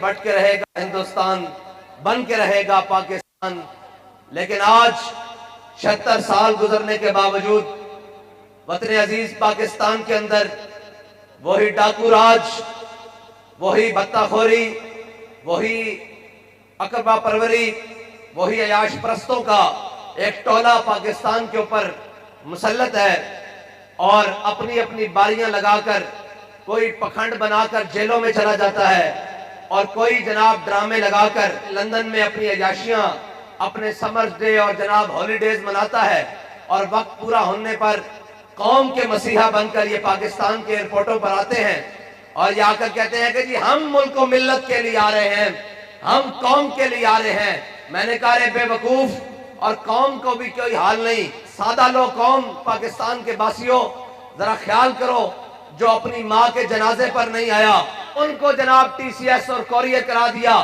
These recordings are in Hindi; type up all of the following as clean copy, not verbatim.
बट के रहेगा हिंदुस्तान, बन के रहेगा पाकिस्तान। लेकिन आज 76 साल गुजरने के बावजूद वतन अजीज पाकिस्तान के अंदर वही डाकू राज, वही बत्ताखोरी, वही अकबा परवरी, वही अयाश परस्तों का एक टोला पाकिस्तान के ऊपर मुसल्लत है। और अपनी अपनी बारियां लगाकर कोई पखंड बनाकर जेलों में चला जाता है और कोई जनाब ड्रामे लगाकर लंदन में अपनी अयाशियां, अपने समर्स डे और जनाब हॉलीडेज मनाता है। और वक्त पूरा होने पर कौम के मसीहा बनकर ये पाकिस्तान के एयरपोर्टों पर आते हैं और ये आकर कहते हैं कि जी हम मुल्क को मिल्लत के लिए आ रहे हैं, हम कौम के लिए आ रहे हैं। मैंने कहा रे बेवकूफ, और कौम को भी कोई हाल नहीं। सादा लो कौम, पाकिस्तान के बासियों, जरा ख्याल करो, जो अपनी माँ के जनाजे पर नहीं आया उनको जनाब TCS और कोरियर करा दिया।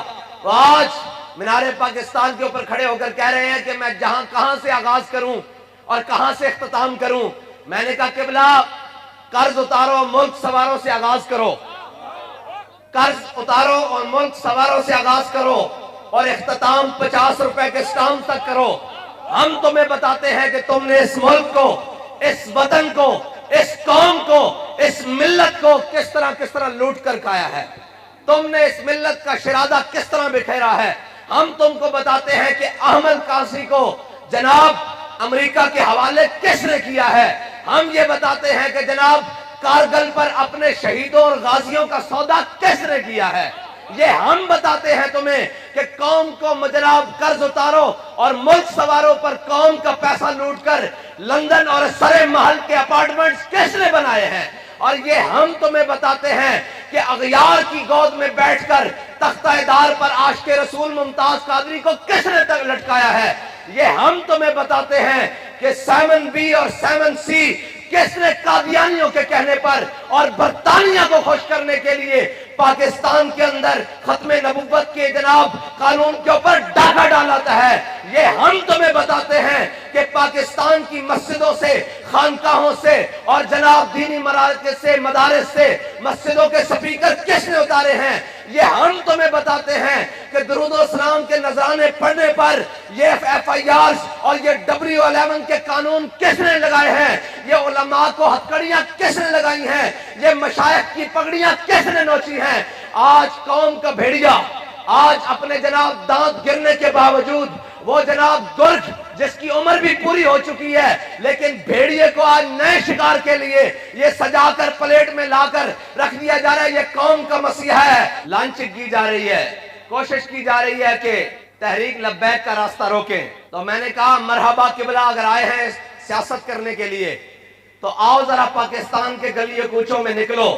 तो आज मीनारे पाकिस्तान के ऊपर खड़े होकर कह रहे हैं कि मैं कहां से आगाज करूं और कहां से इख्तिताम करूं। मैंने कहा किबला, कर्ज उतारो, मुल्क सवारों से आगाज करो, कर्ज उतारो और मुल्क सवारों से आगाज करो और इख्तिताम 50 रुपए के स्टाम्प तक करो। हम तुम्हें बताते हैं कि तुमने इस मुल्क को, इस वतन को, इस कौम को, इस मिल्लत को किस तरह लूट कर खाया है। तुमने इस मिल्लत का शिरादा किस तरह बिखेरा है। हम तुमको बताते हैं कि अहमद कासी को जनाब अमेरिका के हवाले किसने किया है। हम ये बताते हैं कि जनाब कारगिल पर अपने शहीदों और गाजियों का सौदा किसने किया है। ये हम बताते हैं तुम्हें कि कौम को जनाब कर्ज उतारो और मुल्क सवारों पर कौम का पैसा लूटकर लंदन और सरे महल के अपार्टमेंट्स किसने बनाए हैं। और ये हम तुम्हें बताते हैं कि अगयार की गोद में बैठकर तख्ताएदार पर आशिक़े रसूल मुमताज कादरी को किसने तक लटकाया है। ये हम तुम्हें बताते हैं कि साइमन बी और साइमन सी किसने कादियानियों के कहने पर और बरतानिया को खुश करने के लिए पाकिस्तान के अंदर खत्मे नबुव्वत के जनाब कानून के ऊपर डाका डालता है। ये हम तुम्हें बताते हैं कि पाकिस्तान की मस्जिदों से, खानकाहों से और जनाब दीनी मदारिस से मस्जिदों के स्पीकर किसने उतारे हैं। ये हम तुम्हें बताते हैं कि दुरूद व सलाम के नजराने पढ़ने पर ये FIRs और ये W11 के कानून किसने लगाए हैं। ये उलमा को हथकड़ियां किसने लगाई हैं। ये मशाइख की पगड़ियां किसने नोची हैं। आज कौम का भेड़िया, आज अपने जनाब दांत गिरने के बावजूद वो जनाब दुर्ग जिसकी उम्र भी पूरी हो चुकी है, लेकिन भेड़िए को आज नए शिकार के लिए ये सजाकर प्लेट में लाकर रख दिया जा रहा है। ये कौम का मसीहा है। लांछित की जा रही है, कोशिश की जा रही है कि तहरीक लब्बैक का रास्ता रोकें। तो मैंने कहा मरहबा किबला, अगर आए हैं सियासत करने के लिए तो आओ जरा पाकिस्तान के गलियों कूचों में निकलो।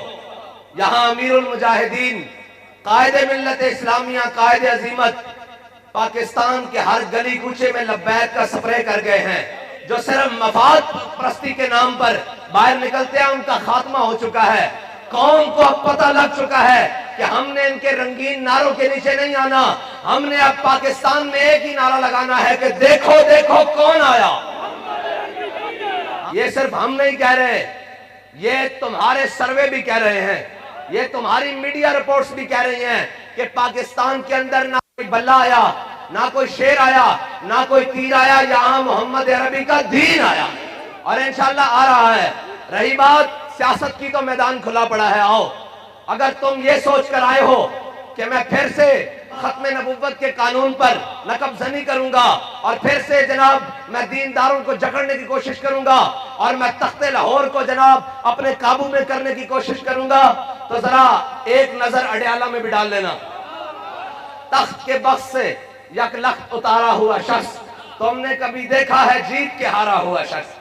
यहाँ अमीरुल मुजाहिदीन, कायदे मिल्लत इस्लामिया, कायदे अजीमत पाकिस्तान के हर गली कूचे में लब्बैक का स्प्रे कर गए हैं। जो सिर्फ मफाद परस्ती के नाम पर बाहर निकलते हैं उनका खात्मा हो चुका है। कौम को अब पता लग चुका है कि हमने इनके रंगीन नारों के नीचे नहीं आना। हमने अब पाकिस्तान में एक ही नारा लगाना है कि देखो देखो कौन आया। ये सिर्फ हम नहीं कह रहे, ये तुम्हारे सर्वे भी कह रहे हैं, ये तुम्हारी मीडिया रिपोर्ट्स भी कह रही हैं कि पाकिस्तान के अंदर ना कोई बल्ला आया, ना कोई शेर आया, ना कोई तीर आया, यहाँ मोहम्मद अरबी का दीन आया और इंशाल्लाह आ रहा है। रही बात सियासत की, तो मैदान खुला पड़ा है। आओ, अगर तुम ये सोच कर आए हो कि मैं फिर से खत्मे नबुव्वत के कानून पर नकबजनी करूंगा और फिर से जनाब मैं दीनदारों को जकड़ने की कोशिश करूंगा और मैं तख्ते लाहौर को जनाब अपने काबू में करने की कोशिश करूंगा, तो जरा एक नजर अडयाला में भी डाल लेना। तख्त के बख्श से यक लख्त उतारा हुआ शख्स तुमने कभी देखा है जीत के हारा हुआ शख्स।